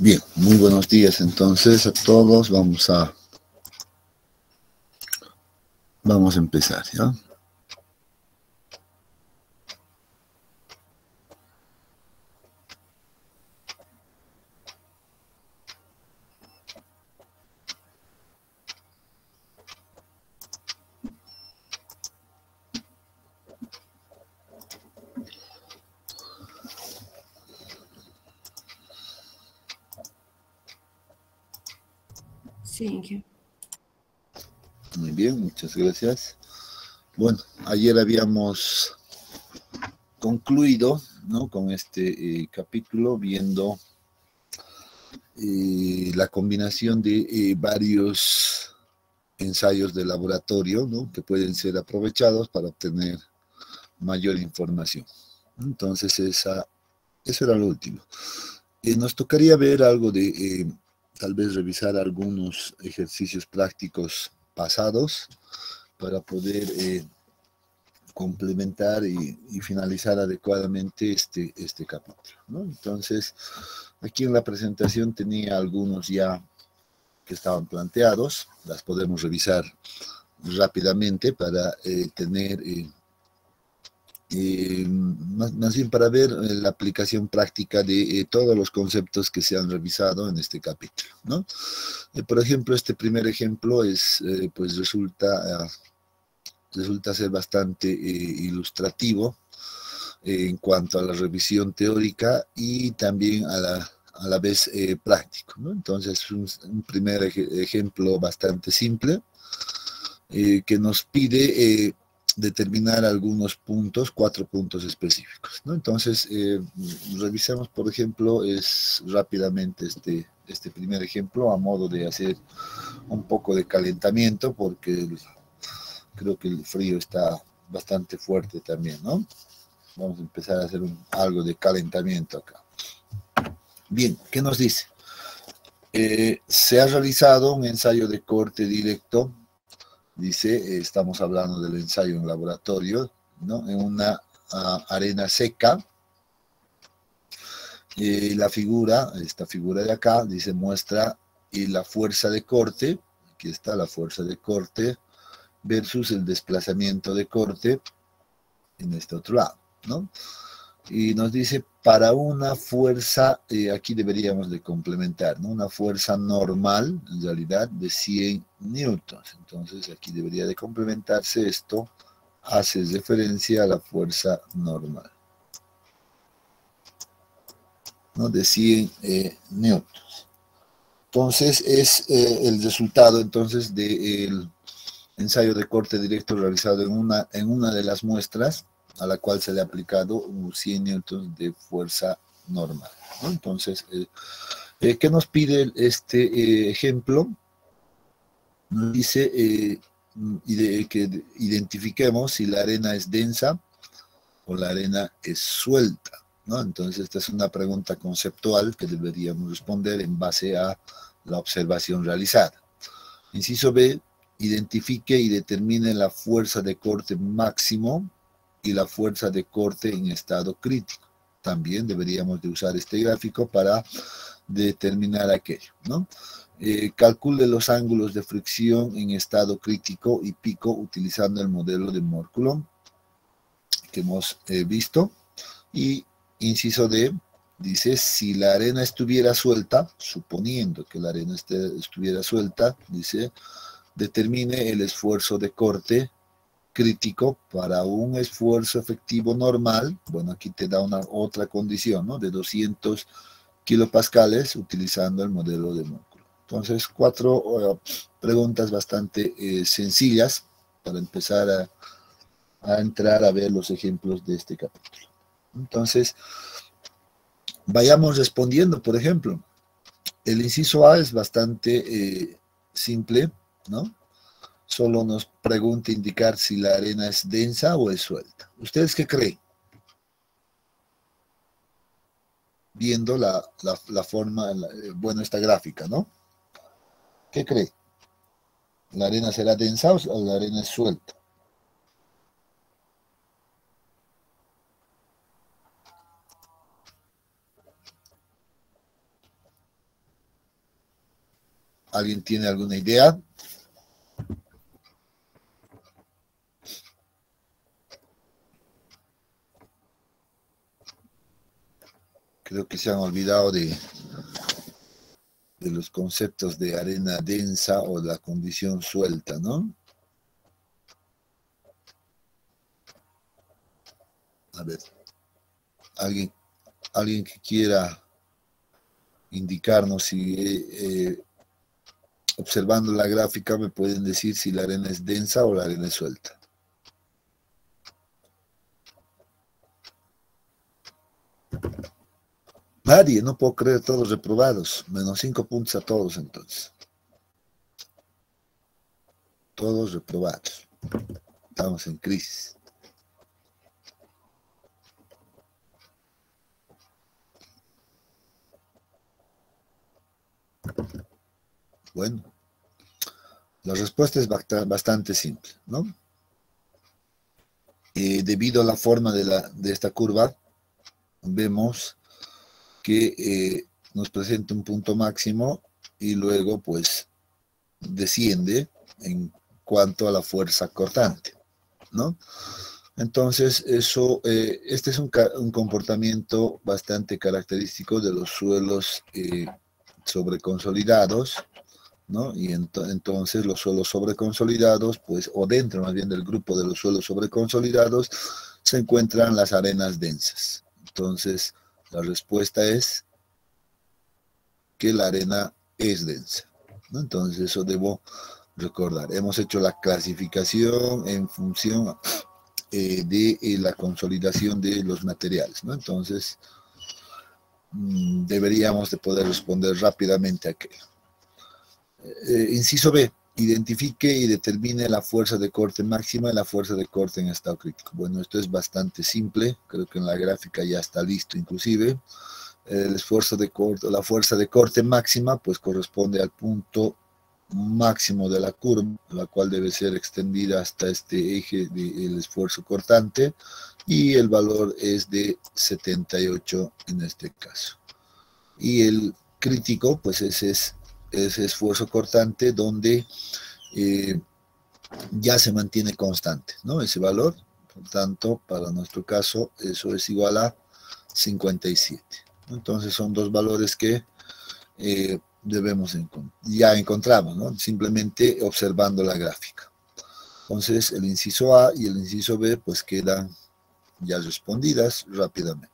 Bien, muy buenos días entonces a todos. Vamos a empezar, ¿ya? Sí, Muy bien, muchas gracias. Bueno, ayer habíamos concluido, ¿no?, con este capítulo viendo la combinación de varios ensayos de laboratorio, ¿no?, que pueden ser aprovechados para obtener mayor información. Entonces, eso era lo último. Nos tocaría ver algo de, tal vez revisar algunos ejercicios prácticos pasados para poder complementar y finalizar adecuadamente este capítulo, ¿no? Entonces, aquí en la presentación tenía algunos ya que estaban planteados, las podemos revisar rápidamente para tener más bien para ver la aplicación práctica de todos los conceptos que se han revisado en este capítulo, ¿no? Por ejemplo, este primer ejemplo pues resulta ser bastante ilustrativo en cuanto a la revisión teórica y también a la vez práctico, ¿no? Entonces, un primer ejemplo bastante simple que nos pide determinar algunos puntos, 4 puntos específicos, ¿no? Entonces, revisemos, por ejemplo, rápidamente este primer ejemplo a modo de hacer un poco de calentamiento, porque creo que el frío está bastante fuerte también, ¿no? Vamos a empezar a hacer algo de calentamiento acá. Bien, ¿qué nos dice? Se ha realizado un ensayo de corte directo. Dice, estamos hablando del ensayo en laboratorio, ¿no?, en una arena seca. Esta figura de acá, dice, muestra la fuerza de corte. Aquí está la fuerza de corte versus el desplazamiento de corte en este otro lado, ¿no? Y nos dice, para una fuerza, aquí deberíamos de complementar, ¿no?, una fuerza normal, en realidad, de 100 newtons. Entonces, aquí debería de complementarse esto, hace referencia a la fuerza normal, ¿no?, de 100 newtons. Entonces, es el resultado, entonces, del ensayo de corte directo realizado en una de las muestras, a la cual se le ha aplicado 100 newtons de fuerza normal, ¿no? Entonces, ¿qué nos pide este ejemplo? Nos dice que identifiquemos si la arena es densa o la arena es suelta, ¿no? Entonces, esta es una pregunta conceptual que deberíamos responder en base a la observación realizada. Inciso B, identifique y determine la fuerza de corte máximo y la fuerza de corte en estado crítico. También deberíamos de usar este gráfico para determinar aquello, ¿no? Calcule los ángulos de fricción en estado crítico y pico utilizando el modelo de Mohr-Coulomb que hemos visto. Y inciso D, dice, si la arena estuviera suelta, suponiendo que la arena estuviera suelta, dice, determine el esfuerzo de corte crítico para un esfuerzo efectivo normal. Bueno, aquí te da otra condición, ¿no?, de 200 kilopascales utilizando el modelo de Mohr. Entonces, 4 preguntas bastante sencillas para empezar a entrar a ver los ejemplos de este capítulo. Entonces, vayamos respondiendo. Por ejemplo, el inciso A es bastante simple, ¿no? Solo nos pregunta indicar si la arena es densa o es suelta. ¿Ustedes qué creen? Viendo la forma, bueno, esta gráfica, ¿no? ¿Qué creen? ¿La arena será densa o la arena es suelta? ¿Alguien tiene alguna idea? Creo que se han olvidado de los conceptos de arena densa o la condición suelta, ¿no? A ver, alguien que quiera indicarnos si observando la gráfica me pueden decir si la arena es densa o la arena es suelta. Nadie, no puedo creer, todos reprobados. Menos 5 puntos a todos entonces. Todos reprobados. Estamos en crisis. Bueno, la respuesta es bastante simple, ¿no? Debido a la forma de esta curva, vemos que nos presenta un punto máximo y luego pues desciende en cuanto a la fuerza cortante, ¿no? Entonces, este es un comportamiento bastante característico de los suelos sobreconsolidados, ¿no? Y entonces los suelos sobreconsolidados, pues, o dentro más bien del grupo de los suelos sobreconsolidados, se encuentran las arenas densas. Entonces, la respuesta es que la arena es densa, ¿no? Entonces, eso debo recordar. Hemos hecho la clasificación en función de la consolidación de los materiales, ¿no? Entonces, deberíamos de poder responder rápidamente a aquello. Inciso B, identifique y determine la fuerza de corte máxima y la fuerza de corte en estado crítico. Bueno, esto es bastante simple, creo que en la gráfica ya está listo inclusive. El esfuerzo de corte, la fuerza de corte máxima, pues corresponde al punto máximo de la curva, la cual debe ser extendida hasta este eje del esfuerzo cortante, y el valor es de 78 en este caso. Y el crítico, pues ese es ese esfuerzo cortante donde ya se mantiene constante, ¿no? Ese valor, por tanto, para nuestro caso, eso es igual a 57. Entonces son dos valores que ya encontramos, ¿no? Simplemente observando la gráfica. Entonces el inciso A y el inciso B pues quedan ya respondidas rápidamente.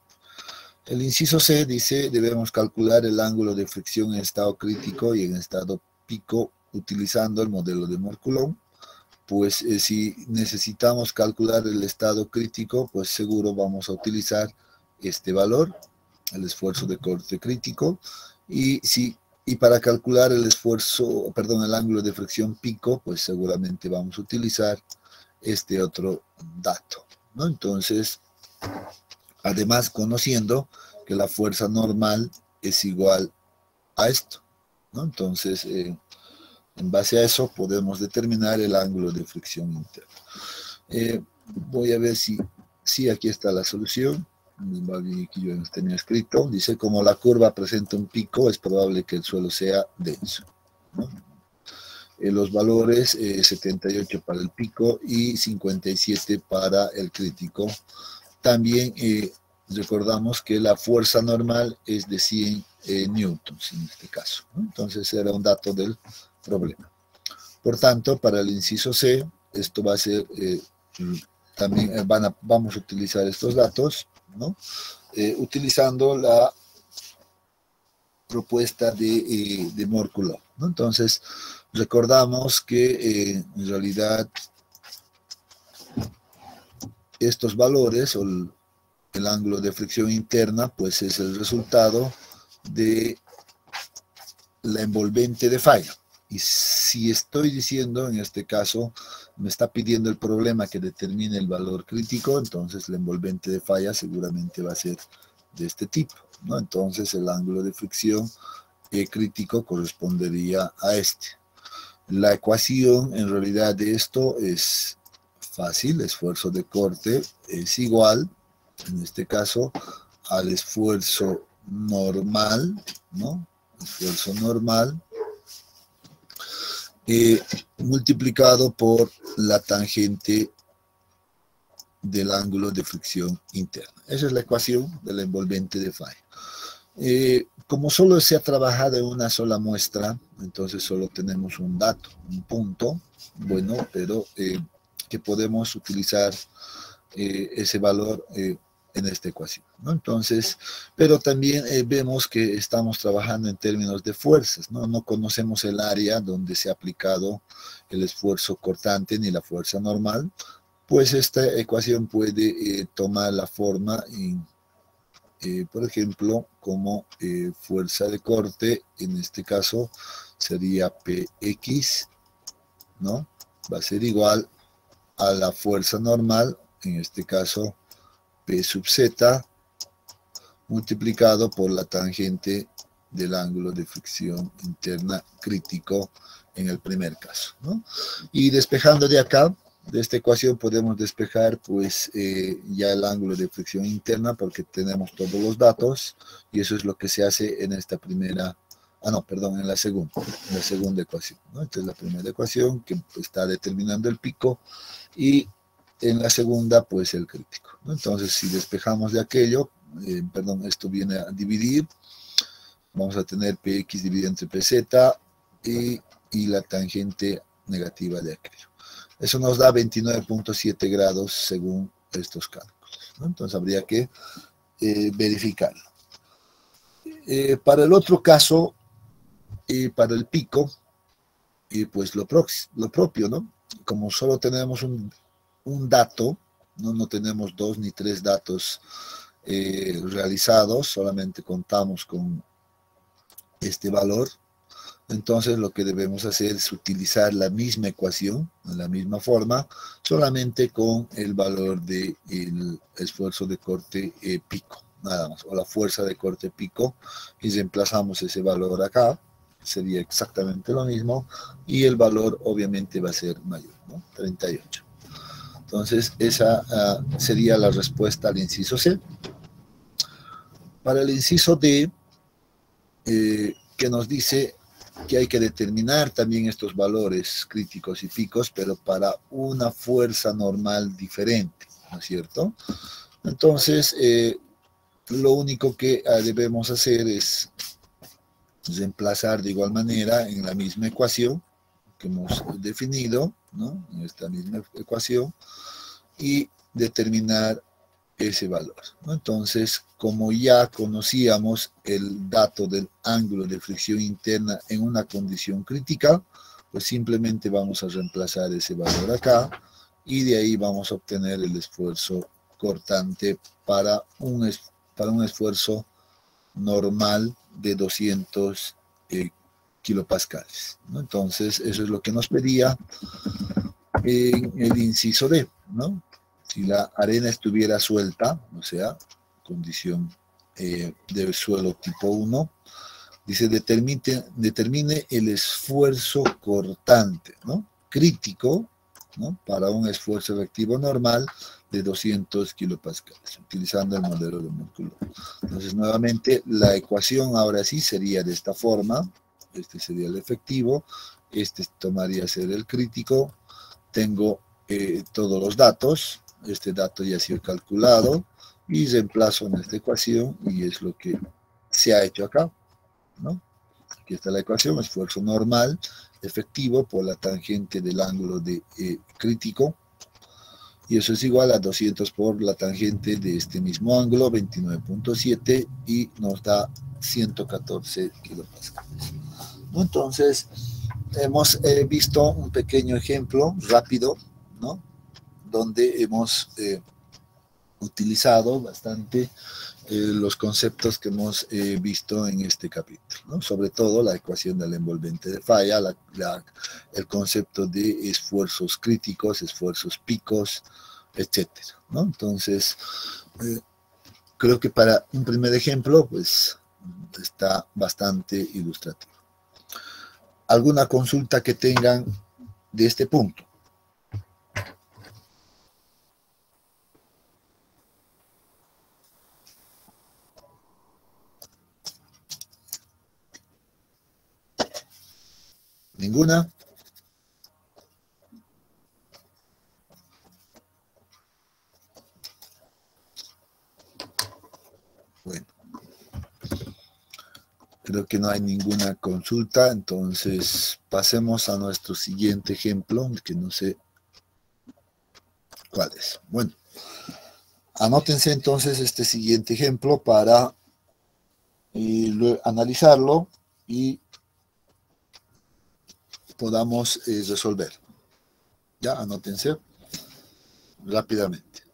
El inciso C dice, debemos calcular el ángulo de fricción en estado crítico y en estado pico utilizando el modelo de Moore-Coulomb. Pues si necesitamos calcular el estado crítico, pues seguro vamos a utilizar este valor, el esfuerzo de corte crítico, y para calcular el ángulo de fricción pico, pues seguramente vamos a utilizar este otro dato, ¿no? Entonces, además conociendo que la fuerza normal es igual a esto, ¿no? Entonces, en base a eso podemos determinar el ángulo de fricción interno. Voy a ver si aquí está la solución. Aquí yo tenía escrito, dice, como la curva presenta un pico, es probable que el suelo sea denso, ¿no? Los valores 78 para el pico y 57 para el crítico. También recordamos que la fuerza normal es de 100 newtons en este caso, ¿no? Entonces era un dato del problema. Por tanto, para el inciso C, esto va a ser, también vamos a utilizar estos datos, ¿no? Utilizando la propuesta de Moore-Coulomb, ¿no? Entonces, recordamos que en realidad estos valores o el ángulo de fricción interna, pues es el resultado de la envolvente de falla. Y si estoy diciendo, en este caso, me está pidiendo el problema que determine el valor crítico, entonces la envolvente de falla seguramente va a ser de este tipo, ¿no? Entonces el ángulo de fricción crítico correspondería a este. La ecuación en realidad de esto es fácil, esfuerzo de corte es igual, en este caso, al esfuerzo normal, ¿no? Esfuerzo normal multiplicado por la tangente del ángulo de fricción interna. Esa es la ecuación de la envolvente de falla. Como solo se ha trabajado en una sola muestra, entonces solo tenemos un dato, un punto, bueno, pero que podemos utilizar ese valor en esta ecuación, ¿no? Entonces, pero también vemos que estamos trabajando en términos de fuerzas, ¿no? No conocemos el área donde se ha aplicado el esfuerzo cortante ni la fuerza normal, pues esta ecuación puede tomar la forma en por ejemplo, como fuerza de corte, en este caso sería Px, ¿no? Va a ser igual a la fuerza normal, en este caso P sub z, multiplicado por la tangente del ángulo de fricción interna crítico en el primer caso, ¿no? Y despejando de acá, de esta ecuación podemos despejar pues ya el ángulo de fricción interna porque tenemos todos los datos y eso es lo que se hace en esta primera, en la segunda ecuación, ¿no? Esta es la primera ecuación que está determinando el pico y en la segunda pues el crítico, ¿no? Entonces si despejamos de aquello, esto viene a dividir, vamos a tener Px dividido entre Pz y la tangente negativa de aquello. Eso nos da 29.7 grados según estos cálculos, ¿no? Entonces habría que verificarlo. Para el otro caso, para el pico, pues lo propio, ¿no? Como solo tenemos un dato, no tenemos 2 ni 3 datos realizados, solamente contamos con este valor. Entonces lo que debemos hacer es utilizar la misma ecuación, de la misma forma, solamente con el valor del esfuerzo de corte pico, nada más, o la fuerza de corte pico, y reemplazamos ese valor acá, sería exactamente lo mismo, y el valor obviamente va a ser mayor, ¿no? 38. Entonces esa sería la respuesta al inciso C. Para el inciso D, que nos dice que hay que determinar también estos valores críticos y picos, pero para una fuerza normal diferente, ¿no es cierto? Entonces, lo único que debemos hacer es reemplazar de igual manera en la misma ecuación que hemos definido, ¿no? En esta misma ecuación, y determinar ese valor, ¿no? Entonces, como ya conocíamos el dato del ángulo de fricción interna en una condición crítica, pues simplemente vamos a reemplazar ese valor acá y de ahí vamos a obtener el esfuerzo cortante para un esfuerzo normal de 200 kilopascales, ¿no? Entonces, eso es lo que nos pedía en el inciso D, ¿no? Si la arena estuviera suelta, o sea, condición de suelo tipo 1, dice determine el esfuerzo cortante, ¿no? Crítico, ¿no? Para un esfuerzo efectivo normal de 200 kilopascales, utilizando el modelo de músculo. Entonces, nuevamente, la ecuación ahora sí sería de esta forma. Este sería el efectivo, este tomaría a ser el crítico. Tengo todos los datos, este dato ya ha sido calculado y reemplazo en esta ecuación y es lo que se ha hecho acá, ¿no? Aquí está la ecuación, esfuerzo normal efectivo por la tangente del ángulo de crítico y eso es igual a 200 por la tangente de este mismo ángulo, 29.7 y nos da 114 kilopascales. Entonces, hemos visto un pequeño ejemplo rápido, ¿no? Donde hemos utilizado bastante los conceptos que hemos visto en este capítulo, ¿no? Sobre todo la ecuación del envolvente de falla, el concepto de esfuerzos críticos, esfuerzos picos, etcétera, ¿no? Entonces, creo que para un primer ejemplo, pues está bastante ilustrativo. ¿Alguna consulta que tengan de este punto? ¿Ninguna? Bueno, creo que no hay ninguna consulta, entonces pasemos a nuestro siguiente ejemplo, que no sé cuál es. Bueno, anótense entonces este siguiente ejemplo para analizarlo y podamos resolver. Ya, anótense rápidamente.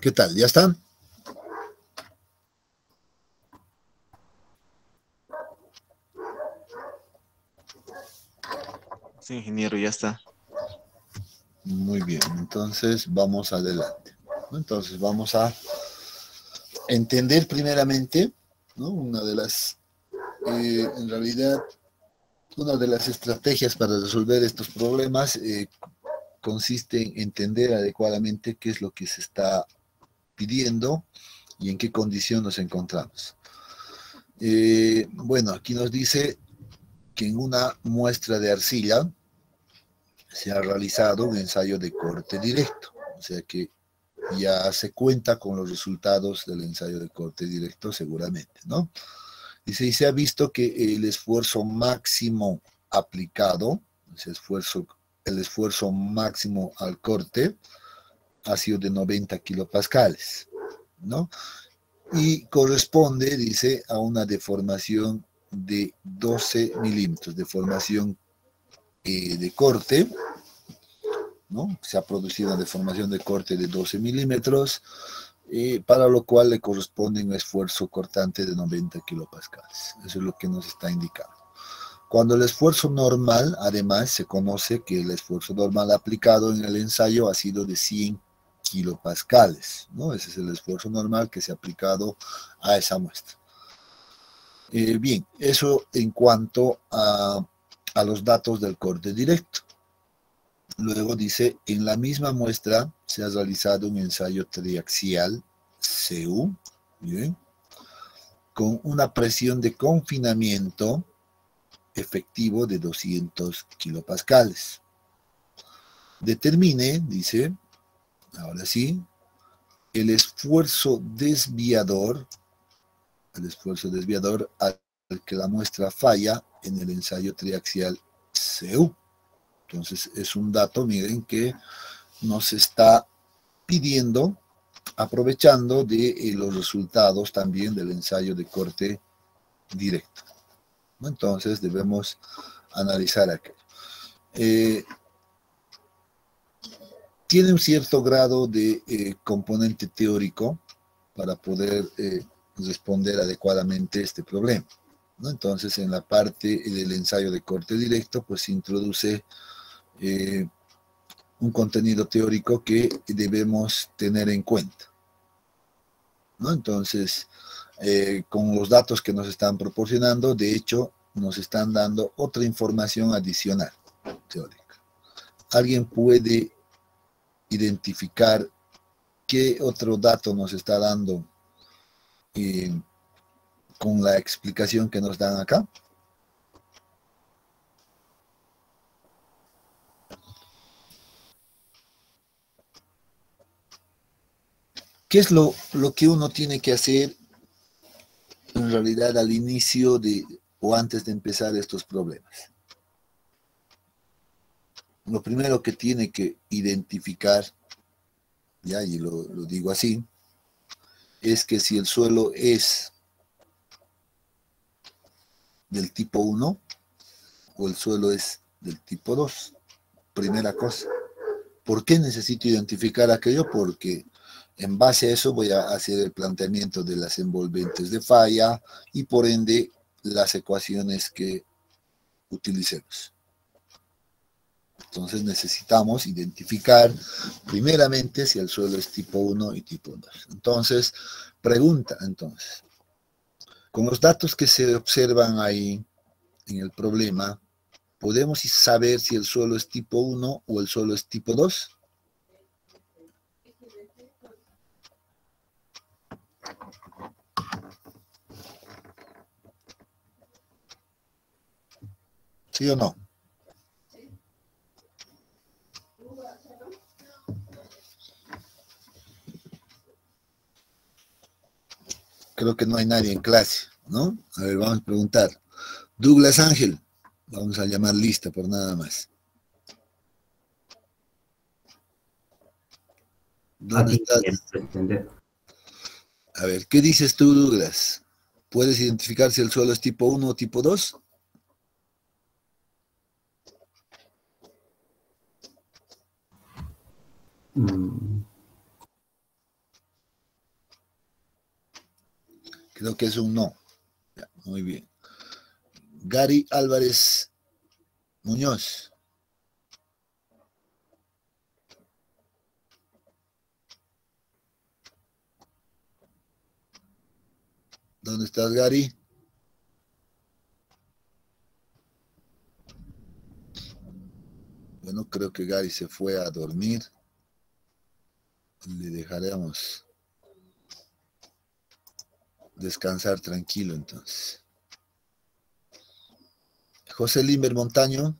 ¿Qué tal? ¿Ya están? Sí, ingeniero, ya está. Muy bien, entonces vamos adelante. Entonces vamos a entender primeramente, ¿no? Una de las, en realidad, una de las estrategias para resolver estos problemas consiste en entender adecuadamente qué es lo que se está pidiendo y en qué condición nos encontramos. Bueno, aquí nos dice que en una muestra de arcilla se ha realizado un ensayo de corte directo, o sea que ya se cuenta con los resultados del ensayo de corte directo seguramente, ¿no? Dice, y se ha visto que el esfuerzo máximo aplicado, el esfuerzo máximo al corte ha sido de 90 kilopascales, ¿no? Y corresponde, dice, a una deformación de 12 milímetros, deformación de corte, ¿no? Se ha producido una deformación de corte de 12 milímetros, para lo cual le corresponde un esfuerzo cortante de 90 kilopascales. Eso es lo que nos está indicando. Cuando el esfuerzo normal, además, se conoce que el esfuerzo normal aplicado en el ensayo ha sido de 100 kilopascales, ¿no? Ese es el esfuerzo normal que se ha aplicado a esa muestra. Bien, eso en cuanto a los datos del corte directo. Luego dice, en la misma muestra se ha realizado un ensayo triaxial, CU, ¿bien? Con una presión de confinamiento efectivo de 200 kilopascales. Determine, dice, ahora sí, el esfuerzo desviador al que la muestra falla en el ensayo triaxial CU. Entonces es un dato, miren, que nos está pidiendo, aprovechando de los resultados también del ensayo de corte directo. Entonces debemos analizar aquello. Tiene un cierto grado de componente teórico para poder responder adecuadamente este problema, ¿no? Entonces, en la parte del ensayo de corte directo, pues se introduce un contenido teórico que debemos tener en cuenta, ¿no? Entonces, con los datos que nos están proporcionando, de hecho, nos están dando otra información adicional teórica. ¿Alguien puede identificar qué otro dato nos está dando con la explicación que nos dan acá? ¿Qué es lo que uno tiene que hacer en realidad al inicio o antes de empezar estos problemas? Lo primero que tiene que identificar, ya, y lo digo así, es que si el suelo es del tipo 1 o el suelo es del tipo 2. Primera cosa. ¿Por qué necesito identificar aquello? Porque en base a eso voy a hacer el planteamiento de las envolventes de falla y por ende las ecuaciones que utilicemos. Entonces necesitamos identificar primeramente si el suelo es tipo 1 y tipo 2. Entonces, pregunta, entonces, con los datos que se observan ahí en el problema, ¿podemos saber si el suelo es tipo 1 o el suelo es tipo 2? ¿Sí o no? Creo que no hay nadie en clase, ¿no? A ver, vamos a preguntar. Douglas Ángel, vamos a llamar lista por nada más. ¿Dónde Aquí, estás? presidente. A ver, ¿qué dices tú, Douglas? ¿Puedes identificar si el suelo es tipo 1 o tipo 2? Creo que es un no. Ya, muy bien. Gary Álvarez Muñoz. ¿Dónde estás, Gary? Bueno, creo que Gary se fue a dormir. Le dejaremos descansar tranquilo entonces. José Limber Montaño.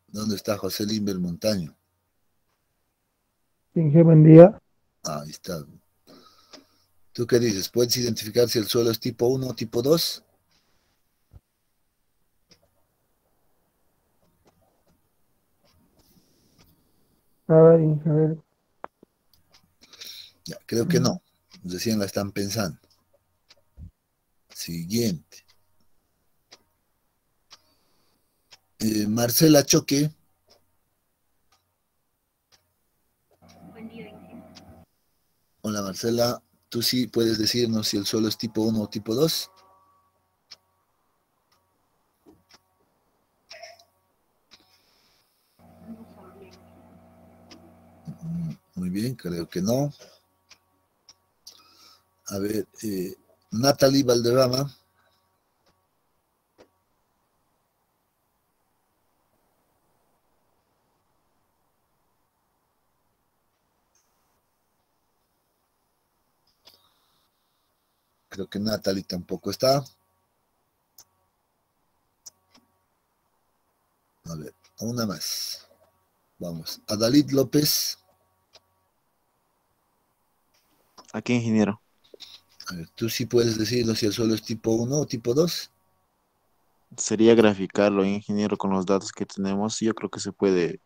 ¿Dónde está José Limber Montaño? Inge, buen día. Ah, ahí está. ¿Tú qué dices? ¿Puedes identificar si el suelo es tipo 1 o tipo 2? A ver, Inge, a ver. Ya, creo que no. Recién la están pensando. Siguiente. Marcela Choque. Buen día, Inge. Hola, Marcela. ¿Tú sí puedes decirnos si el suelo es tipo 1 o tipo 2? No sabía. Muy bien, creo que no. A ver, Natalie Valderrama. Creo que Natalie tampoco está. A ver, una más. Vamos. Adalid López. Aquí, ingeniero. A ver, ¿tú sí puedes decirnos si el suelo es tipo 1 o tipo 2? Sería graficarlo, ingeniero, con los datos que tenemos. Yo creo que se puede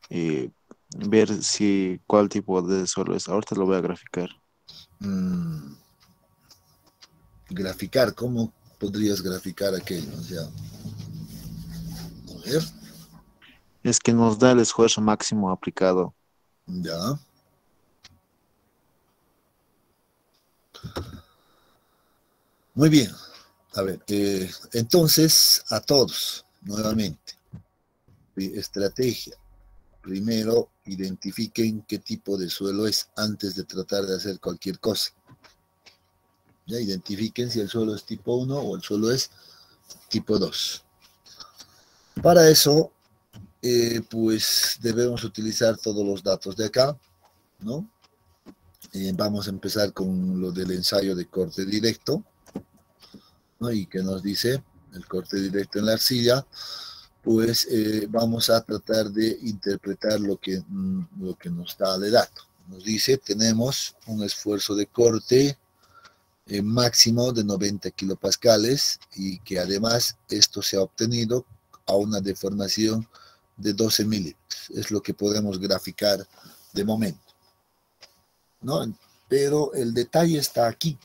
ver si cuál tipo de suelo es. Ahorita lo voy a graficar. Graficar, ¿cómo podrías graficar aquello? O sea, a ver, Es que nos da el esfuerzo máximo aplicado. ya. Muy bien. A ver, entonces, a todos, nuevamente, estrategia. Primero, identifiquen qué tipo de suelo es antes de tratar de hacer cualquier cosa. Ya identifiquen si el suelo es tipo 1 o el suelo es tipo 2. Para eso, pues debemos utilizar todos los datos de acá, ¿no? Vamos a empezar con lo del ensayo de corte directo. ¿no? Y que nos dice el corte directo en la arcilla, pues vamos a tratar de interpretar lo que nos da de dato. Nos dice, tenemos un esfuerzo de corte máximo de 90 kilopascales y que además esto se ha obtenido a una deformación de 12 milímetros. Es lo que podemos graficar de momento, ¿no? Pero el detalle está aquí,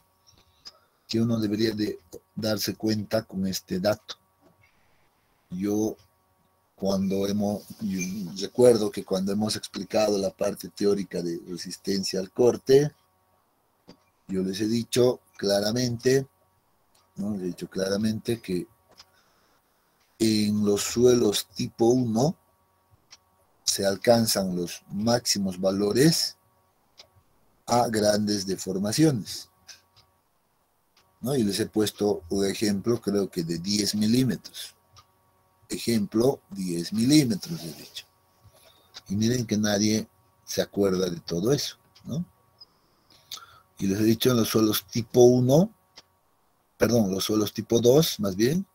que uno debería de darse cuenta con este dato. Yo recuerdo que cuando hemos explicado la parte teórica de resistencia al corte, yo les he dicho claramente, ¿no? Les he dicho claramente que en los suelos tipo 1 se alcanzan los máximos valores a grandes deformaciones, ¿no? Y les he puesto un ejemplo, creo que de 10 milímetros. Ejemplo, 10 milímetros, he dicho. Y miren que nadie se acuerda de todo eso, ¿no? Y les he dicho en los suelos tipo 1, perdón, los suelos tipo 2, más bien,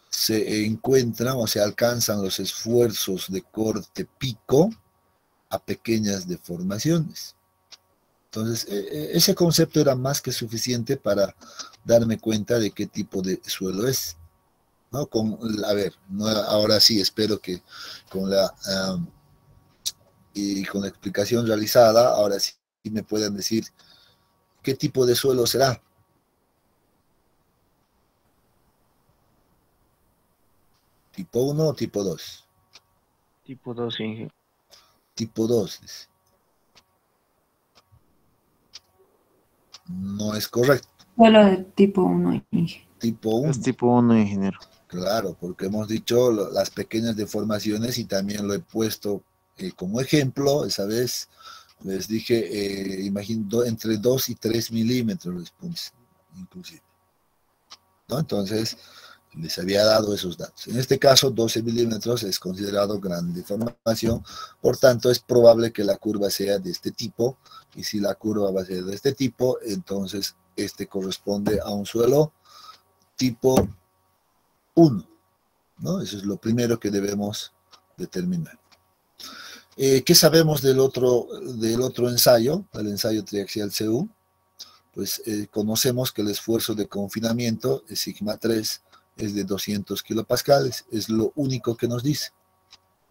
se encuentran o se alcanzan los esfuerzos de corte pico a pequeñas deformaciones. Entonces, ese concepto era más que suficiente para darme cuenta de qué tipo de suelo es, ¿no? A ver, no, ahora sí, espero que con con la explicación realizada, ahora sí me puedan decir qué tipo de suelo será. ¿Tipo 1 o tipo 2? Tipo 2, Inge. Tipo 2. No es correcto. Solo de tipo 1, Inge. Tipo 1. Es tipo 1, ingeniero. Claro, porque hemos dicho las pequeñas deformaciones y también lo he puesto como ejemplo. Esa vez les dije, imagino, entre 2 y 3 milímetros les puse, inclusive, ¿no? Entonces, les había dado esos datos. En este caso, 12 milímetros es considerado gran deformación, por tanto, es probable que la curva sea de este tipo, y si la curva va a ser de este tipo, entonces este corresponde a un suelo tipo 1, ¿no? Eso es lo primero que debemos determinar. ¿Qué sabemos del otro ensayo, el ensayo triaxial CU? Pues conocemos que el esfuerzo de confinamiento, sigma 3, es de 200 kilopascales, es lo único que nos dice,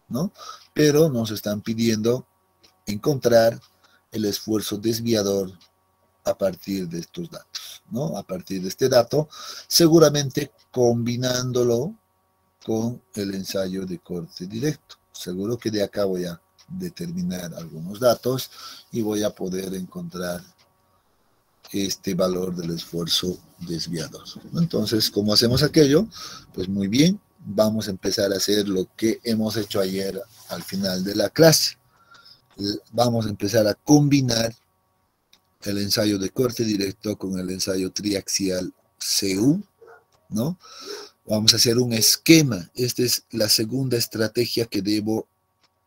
¿no? Pero nos están pidiendo encontrar el esfuerzo desviador a partir de estos datos, ¿no? A partir de este dato, seguramente combinándolo con el ensayo de corte directo. Seguro que de acá voy a determinar algunos datos y voy a poder encontrar este valor del esfuerzo desviador. Entonces, ¿cómo hacemos aquello? Pues muy bien, vamos a empezar a hacer lo que hemos hecho ayer al final de la clase. Vamos a empezar a combinar el ensayo de corte directo con el ensayo triaxial CU, ¿no? Vamos a hacer un esquema. Esta es la segunda estrategia que debo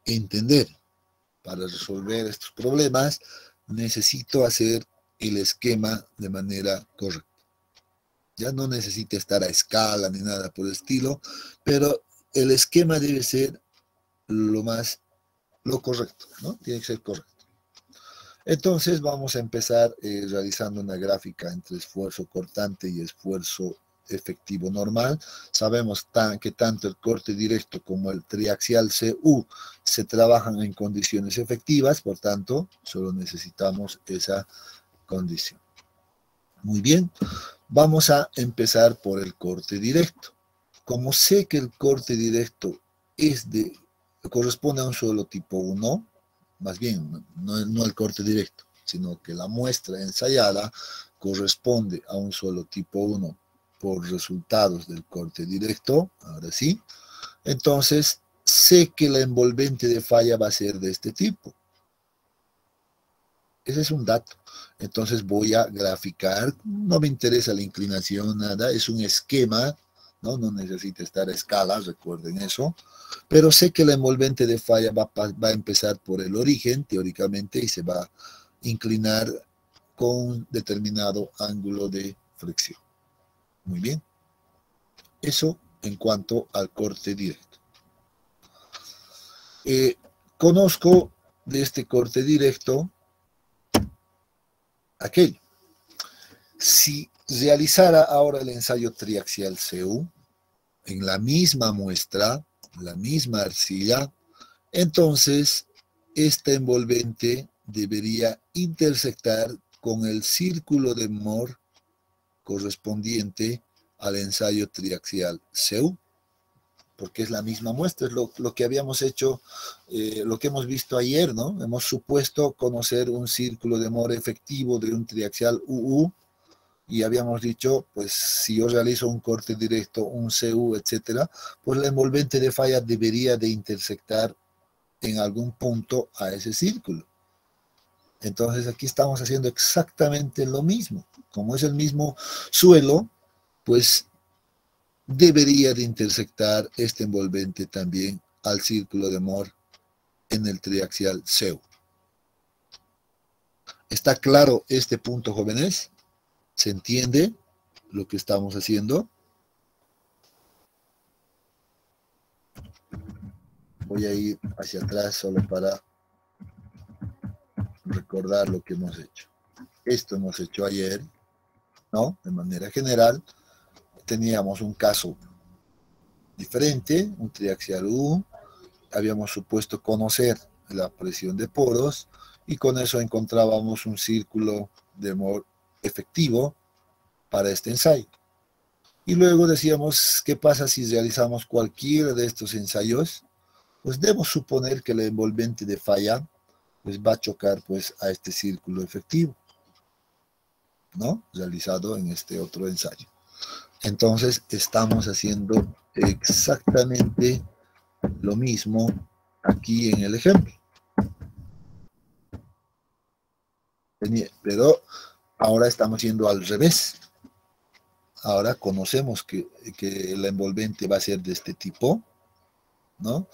entender. Para resolver estos problemas, necesito hacer el esquema de manera correcta. Ya no necesita estar a escala ni nada por el estilo, pero el esquema debe ser lo correcto, ¿no? Tiene que ser correcto. Entonces vamos a empezar realizando una gráfica entre esfuerzo cortante y esfuerzo efectivo normal. Sabemos que tanto el corte directo como el triaxial CU se trabajan en condiciones efectivas, por tanto, solo necesitamos esa condición. Muy bien, vamos a empezar por el corte directo. Como sé que el corte directo corresponde a un suelo tipo 1, más bien, no el corte directo, sino que la muestra ensayada corresponde a un suelo tipo 1 por resultados del corte directo, ahora sí, entonces sé que la envolvente de falla va a ser de este tipo. Ese es un dato. Entonces voy a graficar, no me interesa la inclinación, nada, es un esquema, no necesita estar a escala, recuerden eso, pero sé que la envolvente de falla va a empezar por el origen, teóricamente, y se va a inclinar con un determinado ángulo de fricción. Muy bien. Eso en cuanto al corte directo. Conozco de este corte directo aquello. Si realizara ahora el ensayo triaxial CU en la misma muestra, la misma arcilla, entonces esta envolvente debería intersectar con el círculo de Mohr correspondiente al ensayo triaxial CU, porque es la misma muestra, es lo que habíamos hecho, lo que hemos visto ayer, ¿no? Hemos supuesto conocer un círculo de Mohr efectivo de un triaxial UU, y habíamos dicho, pues si yo realizo un corte directo, un CU, etcétera, pues la envolvente de falla debería de intersectar en algún punto a ese círculo. Entonces aquí estamos haciendo exactamente lo mismo. Como es el mismo suelo, pues debería de intersectar este envolvente también al círculo de Mohr en el triaxial CU. ¿Está claro este punto, jóvenes? ¿Se entiende lo que estamos haciendo? Voy a ir hacia atrás solo para recordar lo que hemos hecho. Esto hemos hecho ayer, ¿no? De manera general, teníamos un caso diferente, un triaxial U, habíamos supuesto conocer la presión de poros y con eso encontrábamos un círculo de Mohr efectivo para este ensayo. Y luego decíamos, ¿qué pasa si realizamos cualquiera de estos ensayos? Pues debemos suponer que la envolvente de falla pues va a chocar pues a este círculo efectivo, ¿no? Realizado en este otro ensayo. Entonces estamos haciendo exactamente lo mismo aquí en el ejemplo. Pero ahora estamos yendo al revés. Ahora conocemos que la envolvente va a ser de este tipo, ¿no?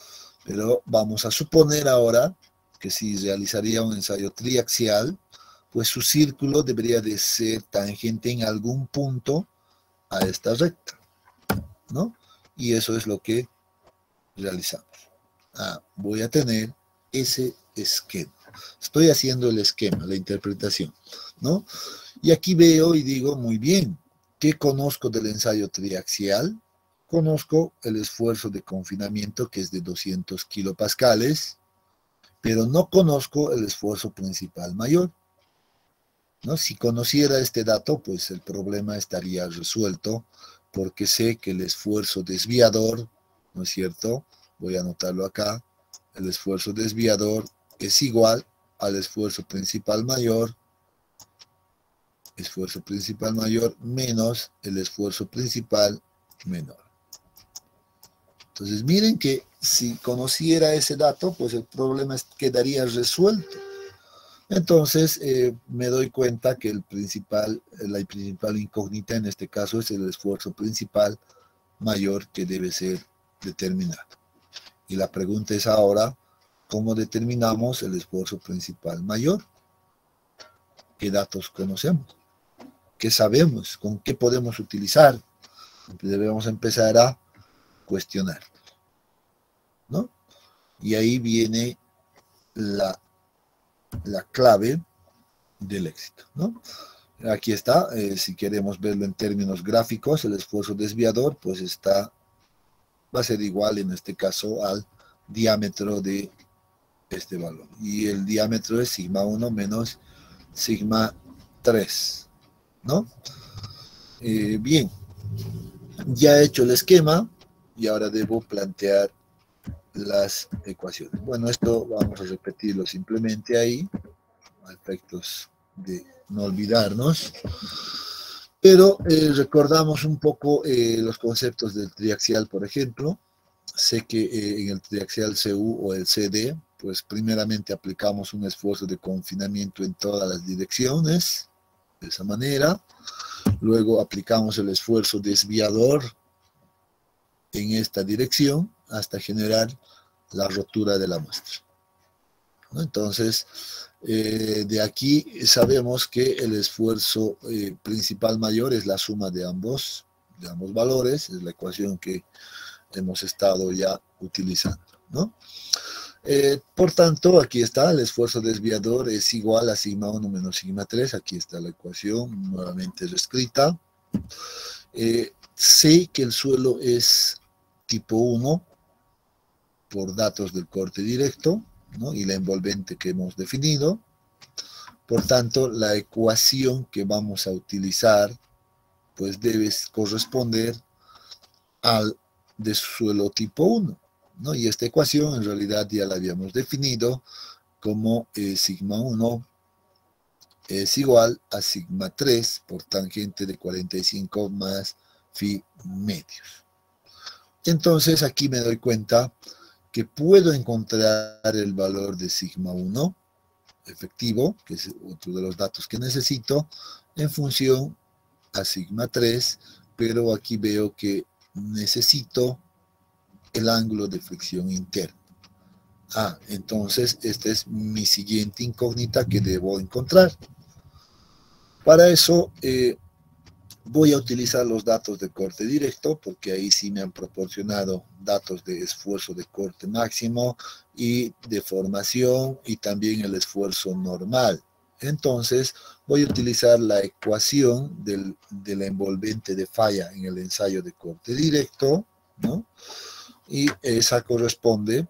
Pero vamos a suponer ahora que si realizaría un ensayo triaxial, pues su círculo debería de ser tangente en algún punto a esta recta, ¿no? Y eso es lo que realizamos. Voy a tener ese esquema. Estoy haciendo el esquema, la interpretación, ¿no? Y aquí veo y digo, muy bien, ¿qué conozco del ensayo triaxial? Conozco el esfuerzo de confinamiento, que es de 200 kilopascales, pero no conozco el esfuerzo principal mayor, ¿no? Si conociera este dato, pues el problema estaría resuelto, porque sé que el esfuerzo desviador, ¿no es cierto? Voy a anotarlo acá. El esfuerzo desviador es igual al esfuerzo principal mayor menos el esfuerzo principal menor. Entonces miren que si conociera ese dato, pues el problema quedaría resuelto. Entonces me doy cuenta que la principal incógnita en este caso es el esfuerzo principal mayor que debe ser determinado. Y la pregunta es ahora, ¿cómo determinamos el esfuerzo principal mayor? ¿Qué datos conocemos? ¿Qué sabemos? ¿Con qué podemos utilizar? Debemos empezar a cuestionar, ¿no? Y ahí viene la clave del éxito, ¿no? Aquí está, si queremos verlo en términos gráficos, el esfuerzo desviador, pues va a ser igual en este caso al diámetro de este valor. Y el diámetro es sigma 1 menos sigma 3, ¿no? Bien, ya he hecho el esquema y ahora debo plantear las ecuaciones. Bueno, esto vamos a repetirlo simplemente ahí, a efectos de no olvidarnos. Pero recordamos un poco los conceptos del triaxial, por ejemplo. Sé que en el triaxial CU o el CD, pues primeramente aplicamos un esfuerzo de confinamiento en todas las direcciones, de esa manera. Luego aplicamos el esfuerzo desviador en esta dirección hasta generar la rotura de la muestra, ¿no? Entonces, de aquí sabemos que el esfuerzo principal mayor es la suma de ambos, de ambos valores, es la ecuación que hemos estado ya utilizando, ¿no? Por tanto, aquí está, el esfuerzo desviador es igual a sigma 1 menos sigma 3, aquí está la ecuación nuevamente reescrita. Sé que el suelo es tipo 1 por datos del corte directo, ¿no? Y la envolvente que hemos definido. Por tanto, la ecuación que vamos a utilizar pues debe corresponder al de suelo tipo 1, ¿no? Y esta ecuación en realidad ya la habíamos definido como sigma 1 es igual a sigma 3 por tangente de 45 más phi medios. Entonces aquí me doy cuenta que puedo encontrar el valor de sigma 1 efectivo, que es otro de los datos que necesito, en función a sigma 3, pero aquí veo que necesito el ángulo de fricción interno. Entonces esta es mi siguiente incógnita que debo encontrar. Para eso voy a utilizar los datos de corte directo, porque ahí sí me han proporcionado datos de esfuerzo de corte máximo y de formación y también el esfuerzo normal. Entonces voy a utilizar la ecuación de la envolvente de falla en el ensayo de corte directo, ¿no? Y esa corresponde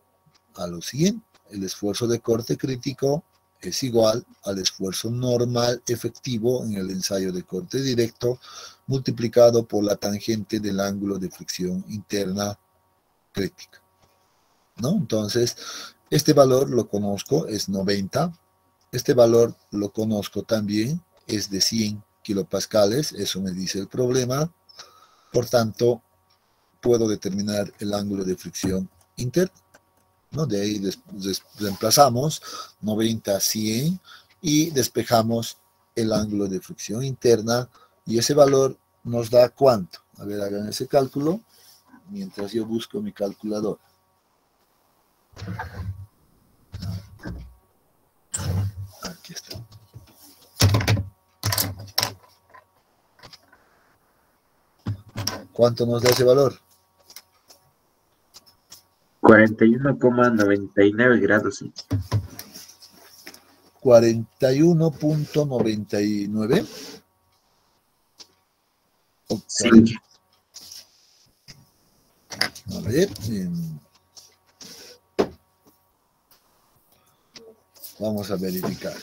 a lo siguiente: el esfuerzo de corte crítico es igual al esfuerzo normal efectivo en el ensayo de corte directo multiplicado por la tangente del ángulo de fricción interna crítica, ¿no? Entonces, este valor lo conozco, es 90. Este valor lo conozco también, es de 100 kilopascales, eso me dice el problema. Por tanto, puedo determinar el ángulo de fricción interna, ¿no? De ahí reemplazamos 90 a 100 y despejamos el ángulo de fricción interna, y ese valor nos da ¿cuánto? A ver, hagan ese cálculo mientras yo busco mi calculadora. Aquí está. ¿Cuánto nos da ese valor? 41,99 grados. 41.99. Sí. A ver. Vamos a verificar.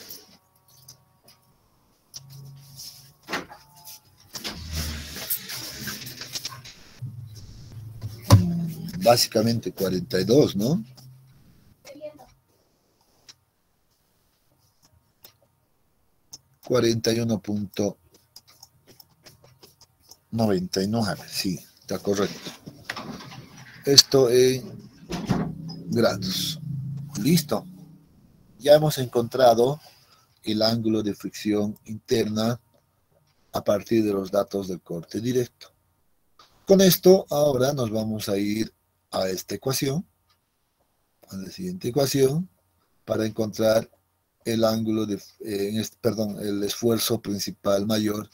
Básicamente 42, ¿no? $41.99, sí, está correcto. Esto en grados. Listo. Ya hemos encontrado el ángulo de fricción interna a partir de los datos del corte directo. Con esto, ahora nos vamos a ir a esta ecuación, a la siguiente ecuación, para encontrar el ángulo de, el esfuerzo principal mayor,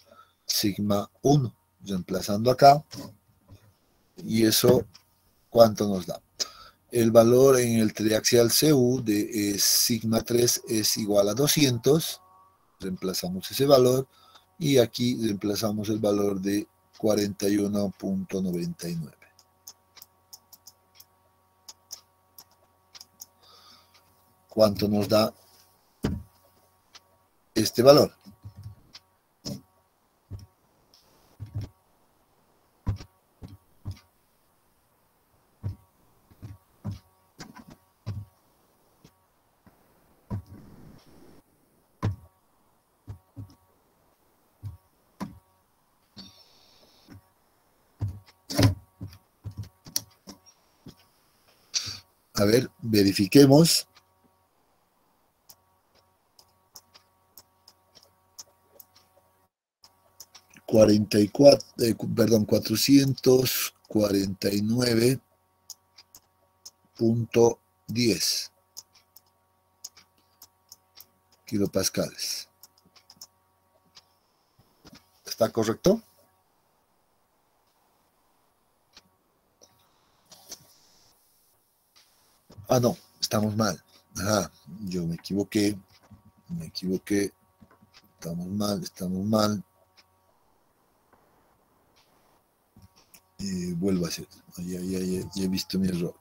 sigma 1, reemplazando acá, y eso, ¿cuánto nos da? El valor en el triaxial CU de sigma 3 es igual a 200, reemplazamos ese valor, y aquí reemplazamos el valor de 41.99. ¿Cuánto nos da este valor? A ver, verifiquemos. Perdón, 449.10 kilopascales. ¿Está correcto? Ah, no, estamos mal. Ajá, yo me equivoqué. Estamos mal. Vuelvo a hacer. Ya he visto mi error.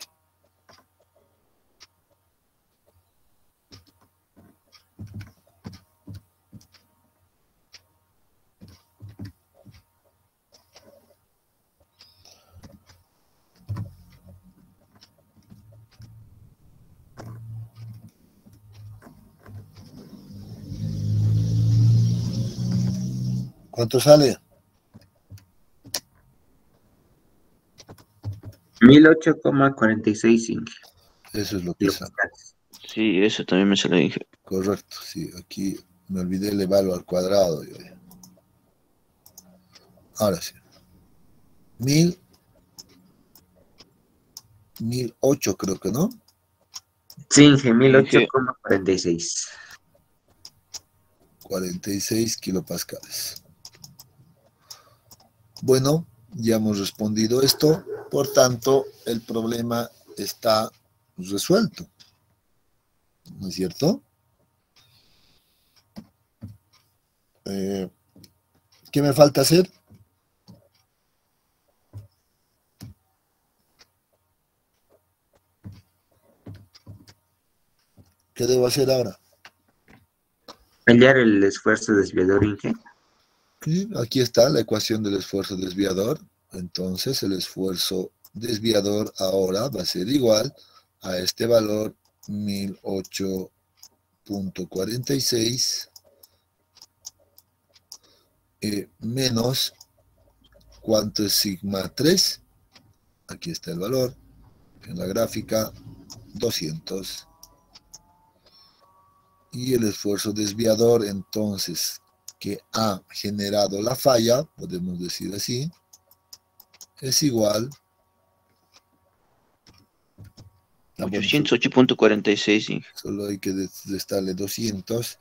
¿Cuánto sale? 1008,46 Inge. Eso es lo que sale. kilopascales. Sí, eso también me sale, Inge. Correcto, sí. Aquí me olvidé elevarlo al cuadrado. Ahora sí. 1008 creo que, ¿no? Sí, Inge, Inge, 1008,46. 46 kilopascales. Bueno, ya hemos respondido esto, por tanto, el problema está resuelto. ¿No es cierto? ¿Qué me falta hacer? ¿Qué debo hacer ahora? Hallar el esfuerzo desviador, Inge. Sí, aquí está la ecuación del esfuerzo desviador. Entonces, el esfuerzo desviador ahora va a ser igual a este valor 1008,46 menos, ¿cuánto es sigma 3? Aquí está el valor, en la gráfica, 200. Y el esfuerzo desviador, entonces, que ha generado la falla, podemos decir así, es igual a 808,46, Inge. solo hay que restarle 200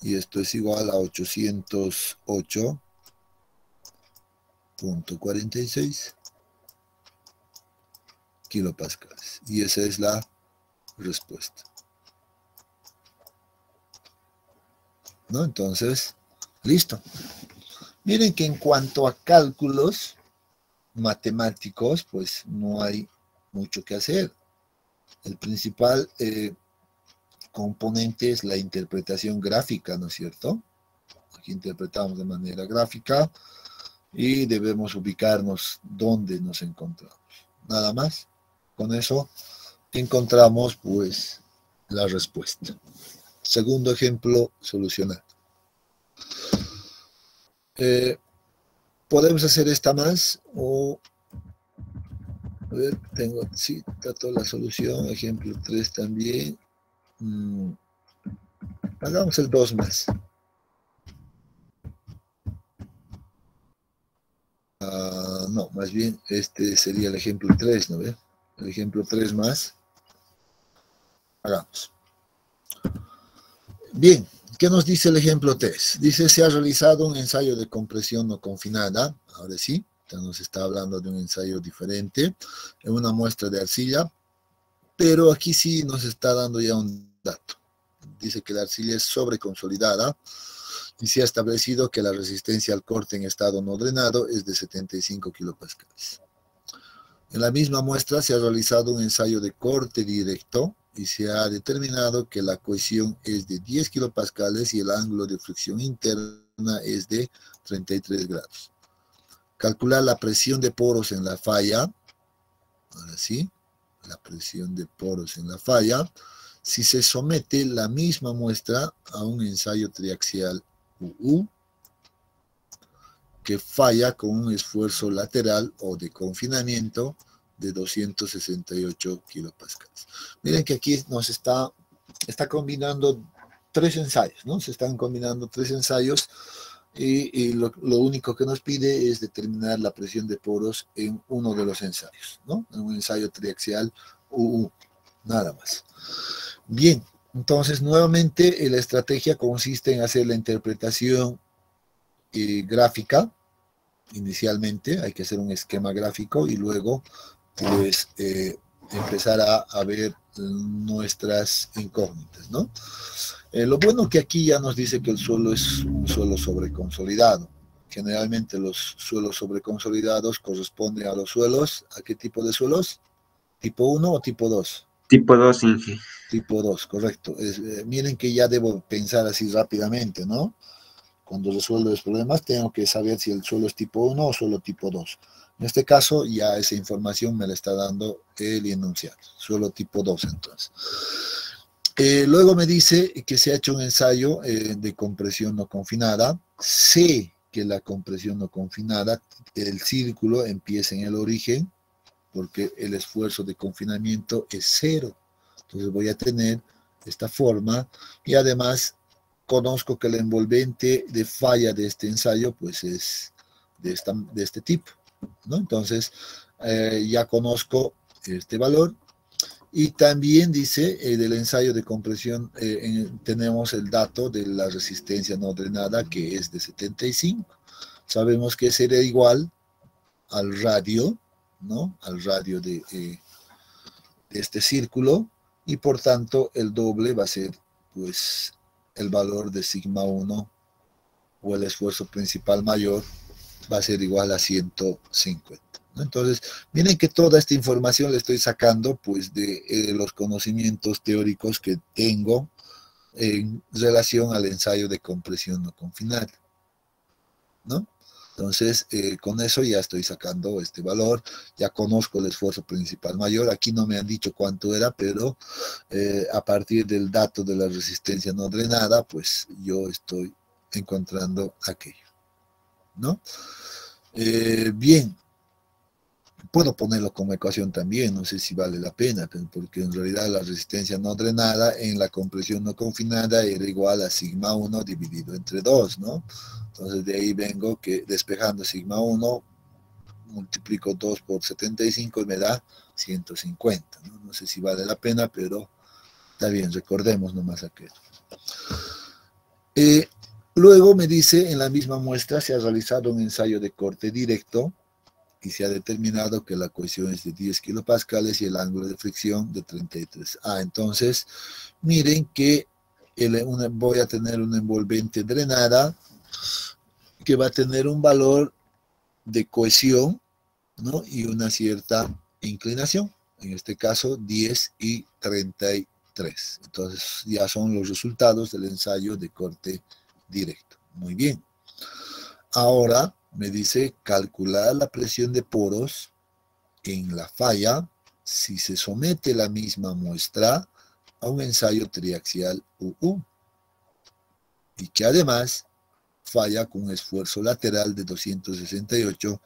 y esto es igual a 808,46 kilopascales. Y esa es la respuesta. ¿No? Entonces, listo. Miren que en cuanto a cálculos matemáticos, pues no hay mucho que hacer. El principal componente es la interpretación gráfica, ¿no es cierto? Aquí interpretamos de manera gráfica y debemos ubicarnos donde nos encontramos. Nada más. Con eso encontramos, pues, la respuesta. Segundo ejemplo, solucionar. Podemos hacer esta más o, a ver, sí, trato la solución, ejemplo 3 también. Hagamos el 2 más. No, más bien este sería el ejemplo 3, ¿no ve? El ejemplo 3 más. Hagamos. Bien, ¿qué nos dice el ejemplo 3? Dice, se ha realizado un ensayo de compresión no confinada. Ahora sí, ya nos está hablando de un ensayo diferente, en una muestra de arcilla, pero aquí sí nos está dando ya un dato. Dice que la arcilla es sobreconsolidada y se ha establecido que la resistencia al corte en estado no drenado es de 75 kilopascales. En la misma muestra se ha realizado un ensayo de corte directo y se ha determinado que la cohesión es de 10 kilopascales y el ángulo de fricción interna es de 33 grados. Calcular la presión de poros en la falla. Ahora sí, la presión de poros en la falla. Si se somete la misma muestra a un ensayo triaxial UU que falla con un esfuerzo lateral o de confinamiento de 268 kilopascales. Miren que aquí nos está combinando tres ensayos, ¿no? Se están combinando tres ensayos y lo único que nos pide es determinar la presión de poros en uno de los ensayos, ¿no? En un ensayo triaxial UU, nada más. Bien, entonces nuevamente la estrategia consiste en hacer la interpretación gráfica. Inicialmente hay que hacer un esquema gráfico y luego pues empezar a ver nuestras incógnitas, ¿no? Lo bueno que aquí ya nos dice que el suelo es un suelo sobreconsolidado. Generalmente los suelos sobreconsolidados corresponden a los suelos. ¿A qué tipo de suelos? ¿Tipo 1 o tipo 2? Tipo 2, Inge. Tipo 2, correcto. Miren que ya debo pensar así rápidamente, ¿no? Cuando resuelvo los problemas tengo que saber si el suelo es tipo 1 o suelo tipo 2. En este caso ya esa información me la está dando el enunciado. Suelo tipo 2 entonces. Luego me dice que se ha hecho un ensayo de compresión no confinada. Sé que la compresión no confinada, el círculo empieza en el origen, porque el esfuerzo de confinamiento es 0. Entonces voy a tener esta forma y además conozco que el envolvente de falla de este ensayo pues es de este tipo, ¿no? Entonces ya conozco este valor. Y también dice, del ensayo de compresión, tenemos el dato de la resistencia no drenada, que es de 75. Sabemos que será igual al radio, ¿no? Al radio de este círculo, y por tanto el doble va a ser, pues, el valor de sigma 1, o el esfuerzo principal mayor, va a ser igual a 150. Entonces, miren que toda esta información la estoy sacando pues de los conocimientos teóricos que tengo en relación al ensayo de compresión no confinada, ¿no? Entonces, con eso ya estoy sacando este valor, ya conozco el esfuerzo principal mayor. Aquí no me han dicho cuánto era, pero a partir del dato de la resistencia no drenada, pues yo estoy encontrando aquello, ¿no? Bien. Puedo ponerlo como ecuación también, no sé si vale la pena, porque en realidad la resistencia no drenada en la compresión no confinada era igual a sigma 1 dividido entre 2, ¿no? Entonces de ahí vengo que despejando sigma 1, multiplico 2 por 75 y me da 150, ¿no? No sé si vale la pena, pero está bien, recordemos nomás aquello. Luego me dice, en la misma muestra se ha realizado un ensayo de corte directo, y se ha determinado que la cohesión es de 10 kilopascales y el ángulo de fricción de 33. Entonces, miren que voy a tener una envolvente drenada que va a tener un valor de cohesión, ¿no? Y una cierta inclinación, en este caso 10 y 33. Entonces, ya son los resultados del ensayo de corte directo. Muy bien. Ahora me dice calcular la presión de poros en la falla si se somete la misma muestra a un ensayo triaxial UU y que además falla con un esfuerzo lateral de 268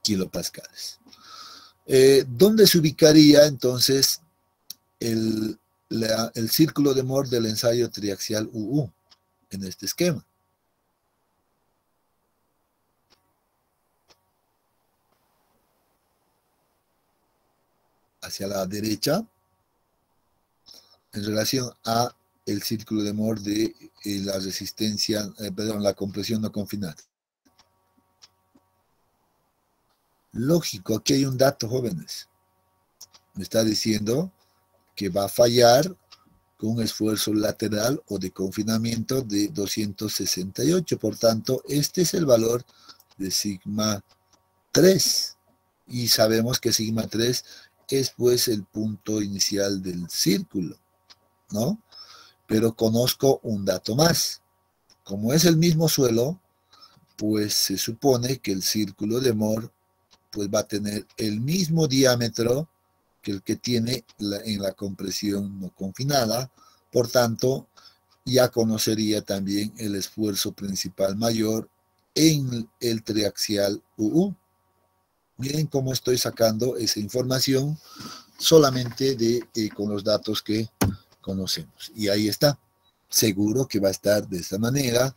kilopascales. ¿Dónde se ubicaría entonces el círculo de Mohr del ensayo triaxial UU en este esquema? Hacia la derecha, en relación a el círculo de Mohr de la resistencia, la compresión no confinada. Lógico, aquí hay un dato, jóvenes. Me está diciendo que va a fallar con un esfuerzo lateral o de confinamiento de 268. Por tanto, este es el valor de sigma 3. Y sabemos que sigma 3 es pues el punto inicial del círculo, ¿no? Pero conozco un dato más. Como es el mismo suelo, pues se supone que el círculo de Mohr pues va a tener el mismo diámetro que el que tiene en la compresión no confinada. Por tanto, ya conocería también el esfuerzo principal mayor en el triaxial UU. Miren cómo estoy sacando esa información solamente con los datos que conocemos. Y ahí está. Seguro que va a estar de esta manera.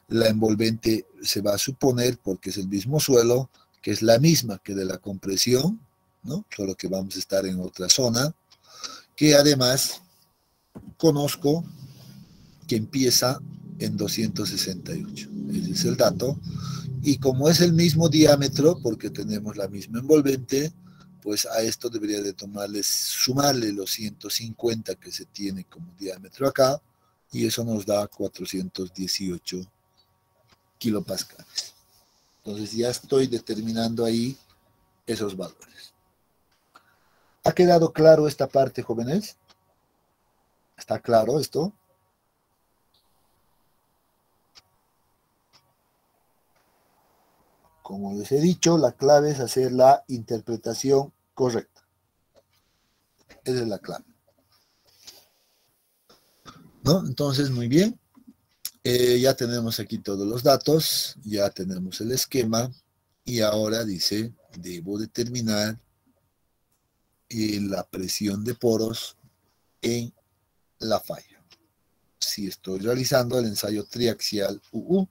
La envolvente se va a suponer, porque es el mismo suelo, que es la misma que de la compresión, ¿no? Solo que vamos a estar en otra zona, que además conozco que empieza en 268. Ese es el dato. Y como es el mismo diámetro, porque tenemos la misma envolvente, pues a esto debería de sumarle los 150 que se tiene como diámetro acá, y eso nos da 418 kilopascales. Entonces ya estoy determinando ahí esos valores. ¿Ha quedado claro esta parte, jóvenes? ¿Está claro esto? Como les he dicho, la clave es hacer la interpretación correcta. Esa es la clave, ¿no? Entonces, muy bien. Ya tenemos aquí todos los datos, ya tenemos el esquema, y ahora dice, debo determinar la presión de poros en la falla. Si estoy realizando el ensayo triaxial UU,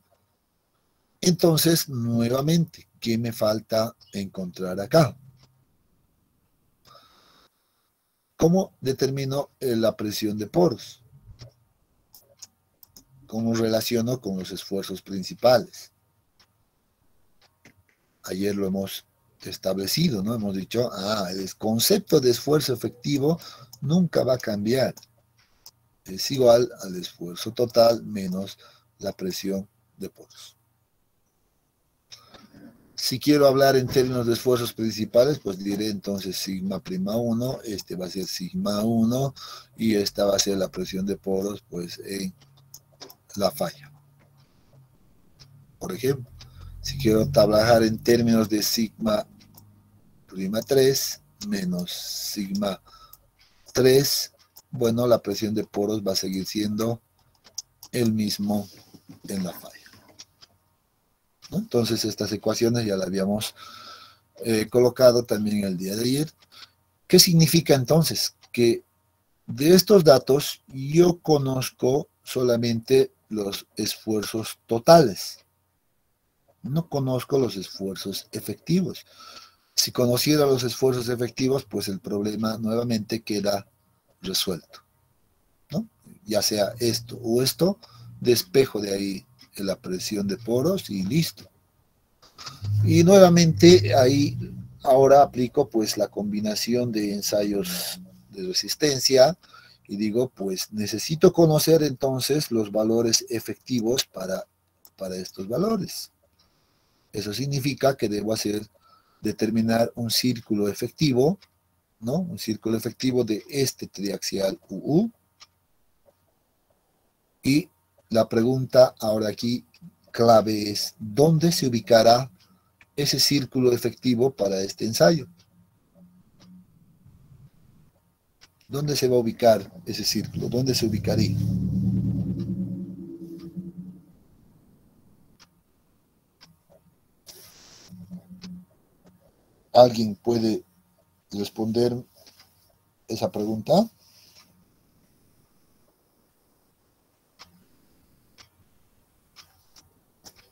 entonces, nuevamente, ¿qué me falta encontrar acá? ¿Cómo determino la presión de poros? ¿Cómo relaciono con los esfuerzos principales? Ayer lo hemos establecido, ¿no? Hemos dicho, el concepto de esfuerzo efectivo nunca va a cambiar. Es igual al esfuerzo total menos la presión de poros. Si quiero hablar en términos de esfuerzos principales, pues diré entonces sigma prima 1, este va a ser sigma 1, y esta va a ser la presión de poros, pues en la falla. Por ejemplo, si quiero trabajar en términos de sigma prima 3 menos sigma 3, bueno, la presión de poros va a seguir siendo el mismo en la falla, ¿no? Entonces estas ecuaciones ya las habíamos colocado también el día de ayer. ¿Qué significa entonces? Que de estos datos yo conozco solamente los esfuerzos totales. No conozco los esfuerzos efectivos. Si conociera los esfuerzos efectivos, pues el problema nuevamente queda resuelto, ¿no? Ya sea esto o esto, despejo de ahí la presión de poros y listo. Y nuevamente ahí ahora aplico pues la combinación de ensayos de resistencia y digo pues necesito conocer entonces los valores efectivos para estos valores. Eso significa que debo determinar un círculo efectivo, ¿no? Un círculo efectivo de este triaxial UU. Y la pregunta ahora aquí clave es, ¿dónde se ubicará ese círculo efectivo para este ensayo? ¿Dónde se va a ubicar ese círculo? ¿Dónde se ubicaría? ¿Alguien puede responder esa pregunta?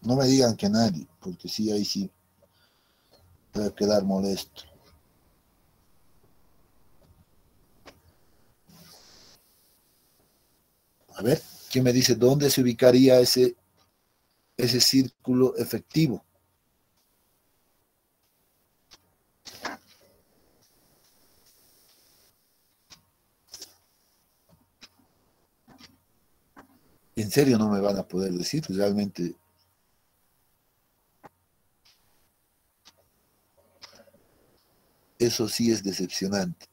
No me digan que nadie, porque sí, ahí sí voy a quedar molesto. A ver, ¿quién me dice dónde se ubicaría ese círculo efectivo? En serio no me van a poder decir, realmente. Eso sí es decepcionante.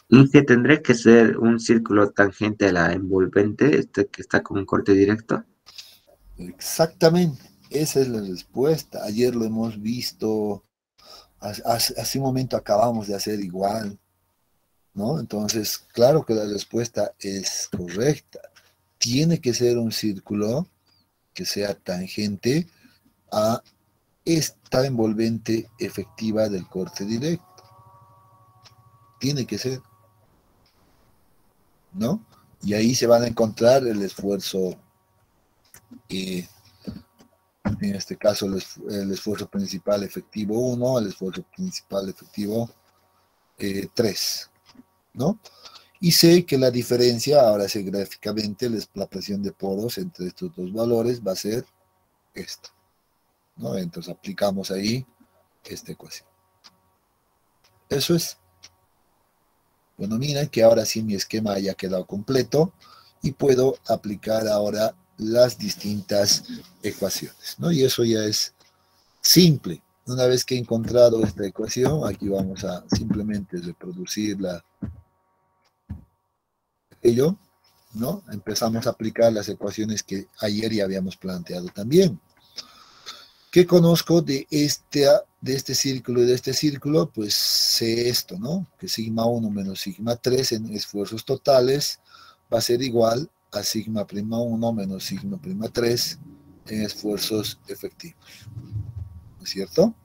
Y que tendría que ser un círculo tangente a la envolvente, este que está con un corte directo. Exactamente, esa es la respuesta. Ayer lo hemos visto, hace un momento acabamos de hacer igual, ¿no? Entonces, claro que la respuesta es correcta. Tiene que ser un círculo que sea tangente a esta envolvente efectiva del corte directo. Tiene que ser, ¿no? Y ahí se van a encontrar el esfuerzo, en este caso el esfuerzo principal efectivo 1, el esfuerzo principal efectivo 3, ¿no? Y sé que la diferencia, ahora sí gráficamente, la presión de poros entre estos dos valores va a ser esta, ¿no? Entonces aplicamos ahí esta ecuación. Eso es. Bueno, miren que ahora sí mi esquema haya quedado completo y puedo aplicar ahora las distintas ecuaciones, ¿no? Y eso ya es simple. Una vez que he encontrado esta ecuación, aquí vamos a simplemente reproducirla. Ello, ¿no? Empezamos a aplicar las ecuaciones que ayer ya habíamos planteado también. ¿Qué conozco de este círculo y de este círculo? Pues sé esto, ¿no? Que sigma 1 menos sigma 3 en esfuerzos totales va a ser igual a sigma prima 1 menos sigma prima 3 en esfuerzos efectivos. ¿No es cierto?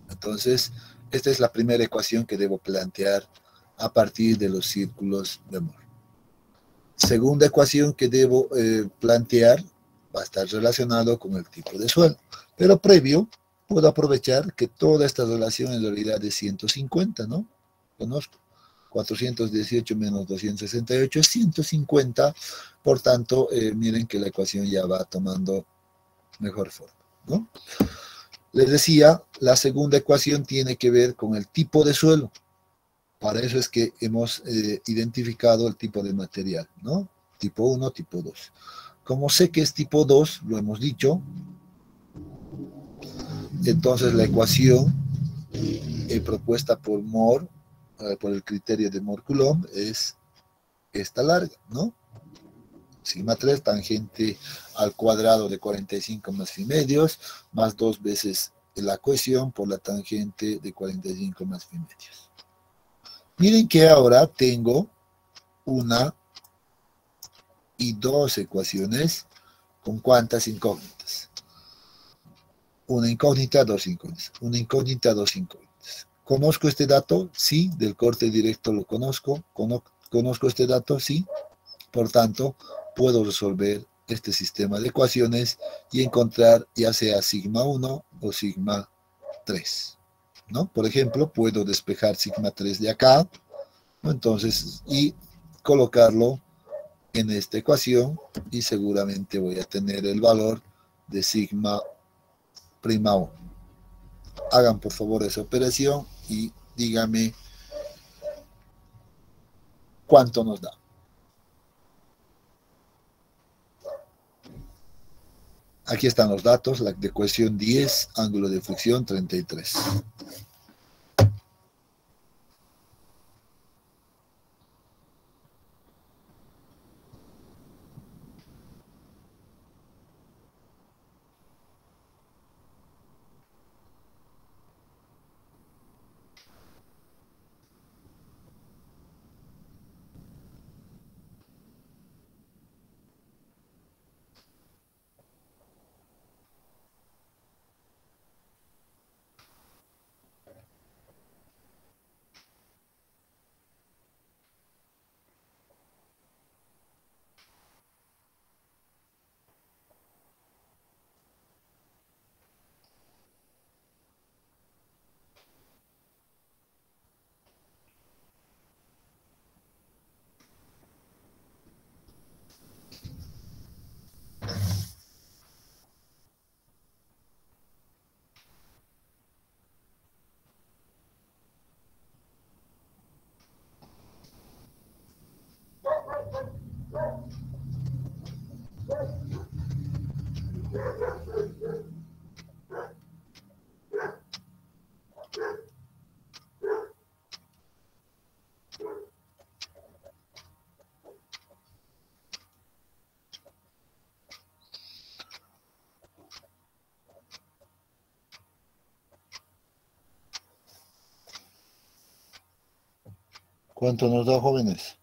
Entonces, esta es la primera ecuación que debo plantear a partir de los círculos de Moore. Segunda ecuación que debo plantear va a estar relacionado con el tipo de suelo. Pero previo, puedo aprovechar que toda esta relación en realidad es 150, ¿no? Conozco. 418 menos 268 es 150. Por tanto, miren que la ecuación ya va tomando mejor forma, ¿no? Les decía, la segunda ecuación tiene que ver con el tipo de suelo. Para eso es que hemos identificado el tipo de material, ¿no? Tipo 1, tipo 2. Como sé que es tipo 2, lo hemos dicho, entonces la ecuación propuesta por Moore, por el criterio de Moore-Coulomb, es esta larga, ¿no? Sigma 3 tangente al cuadrado de 45 más phi medios, más 2 veces la cohesión por la tangente de 45 más phi medios. Miren que ahora tengo una y dos ecuaciones con cuántas incógnitas. Una incógnita, dos incógnitas. Una incógnita, dos incógnitas. ¿Conozco este dato? Sí, del corte directo lo conozco. ¿Conozco este dato? Sí. Por tanto, puedo resolver este sistema de ecuaciones y encontrar ya sea sigma 1 o sigma 3, ¿no? Por ejemplo, puedo despejar sigma 3 de acá, ¿no? Entonces, y colocarlo en esta ecuación y seguramente voy a tener el valor de sigma prima 1. Hagan por favor esa operación y díganme cuánto nos da. Aquí están los datos, la de cohesión 10, ángulo de fricción 33. ¿Cuánto nos da, jóvenes?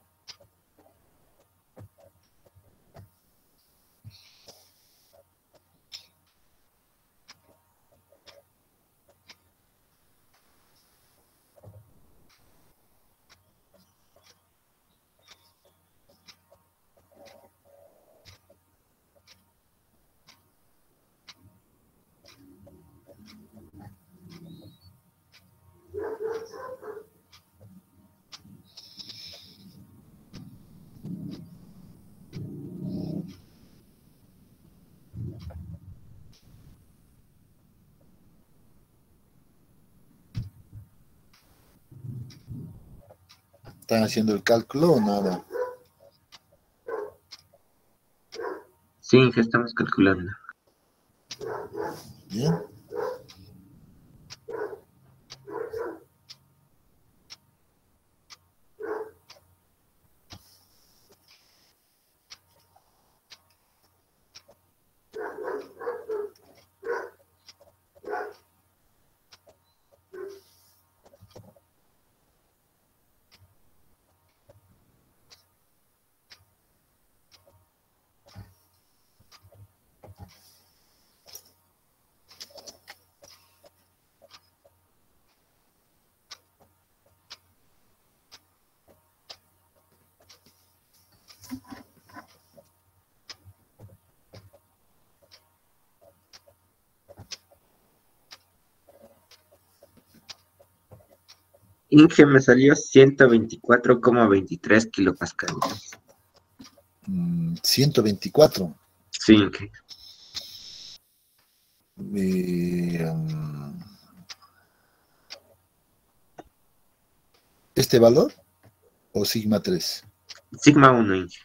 ¿Están haciendo el cálculo o nada? Sí, Inge, estamos calculando. Bien. Inge me salió 124,23 kilopascales. 124. Sí, Inge. ¿Este valor o sigma 3? Sigma 1, Inge.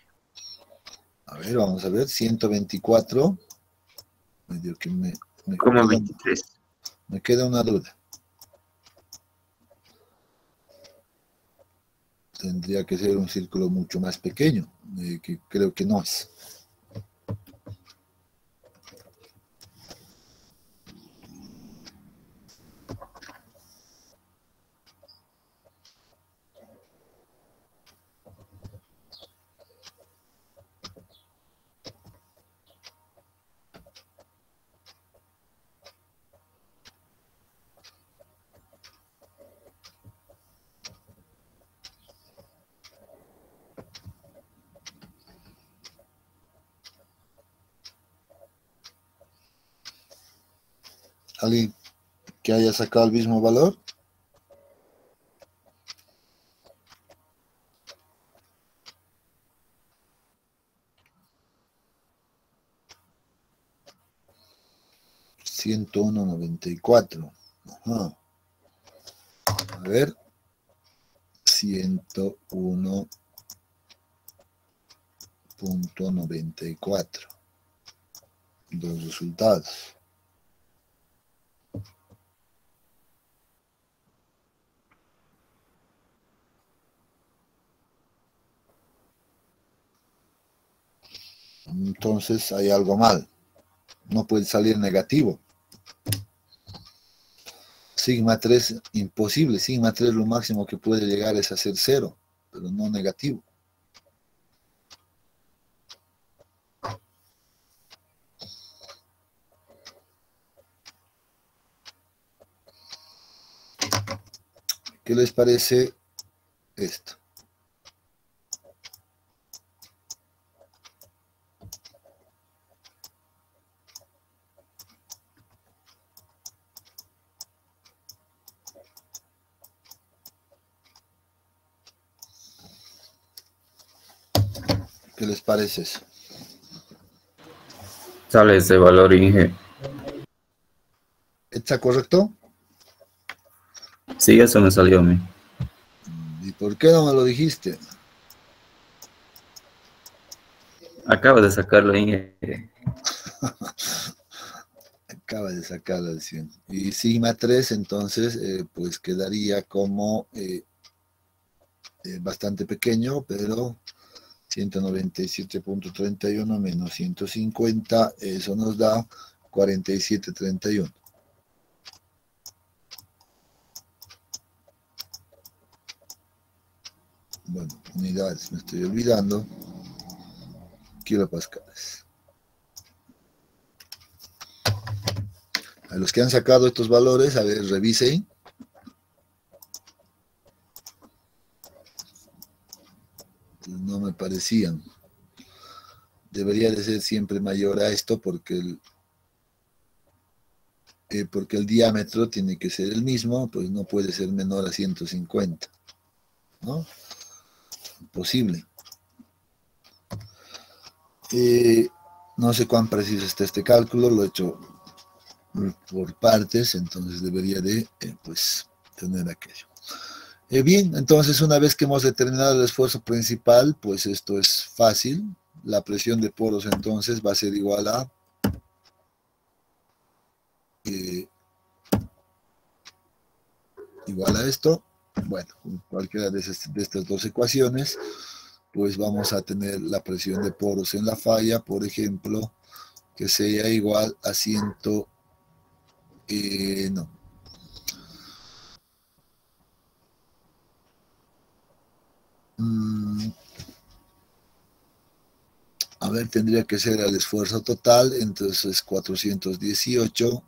A ver, vamos a ver, 124. Medio que me Como queda, 23. me queda una duda. Tendría que ser un círculo mucho más pequeño, que creo que no es. ¿Alguien que haya sacado el mismo valor? $101.94. Ajá. A ver. 101.94. Los resultados. Entonces hay algo mal. No puede salir negativo. Sigma 3, imposible. Sigma 3 lo máximo que puede llegar es a ser 0, pero no negativo. ¿Qué les parece esto? ¿Qué les parece eso? Sale ese valor, Inge. ¿Está correcto? Sí, eso me salió a mí. ¿Y por qué no me lo dijiste? Acabo de sacarlo, Inge. Acaba de sacar la decisión. Y sigma 3, entonces, pues quedaría como bastante pequeño, pero 197.31 menos 150, eso nos da 47.31. Bueno, unidades, me estoy olvidando. Kilopascales. A los que han sacado estos valores, a ver, revisen. Pues no me parecían. Debería de ser siempre mayor a esto porque el diámetro tiene que ser el mismo, pues no puede ser menor a 150, ¿no? Imposible. No sé cuán preciso está este cálculo, lo he hecho por partes, entonces debería de pues tener aquello. Bien, entonces una vez que hemos determinado el esfuerzo principal, pues esto es fácil. La presión de poros entonces va a ser igual a esto. Bueno, cualquiera de estas dos ecuaciones, pues vamos a tener la presión de poros en la falla, por ejemplo, que sea igual a 100, a ver, tendría que ser el esfuerzo total, entonces 418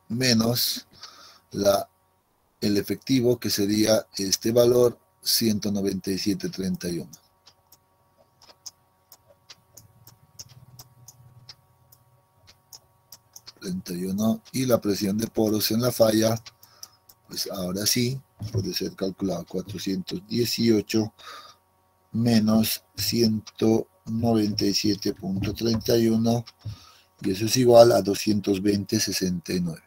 menos el efectivo, que sería este valor, 197.31. Y la presión de poros en la falla, pues ahora sí, puede ser calculado 418 menos 197.31, y eso es igual a 220.69.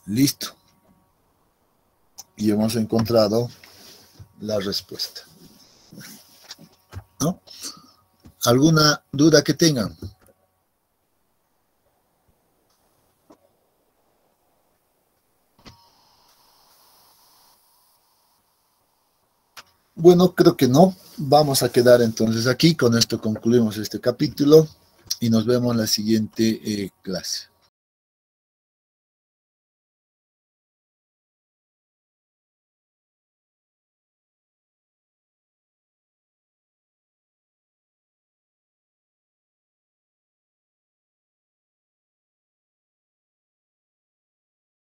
Listo. Y hemos encontrado la respuesta. ¿No? ¿Alguna duda que tengan? Bueno, creo que no. Vamos a quedar entonces aquí. Con esto concluimos este capítulo y nos vemos en la siguiente clase.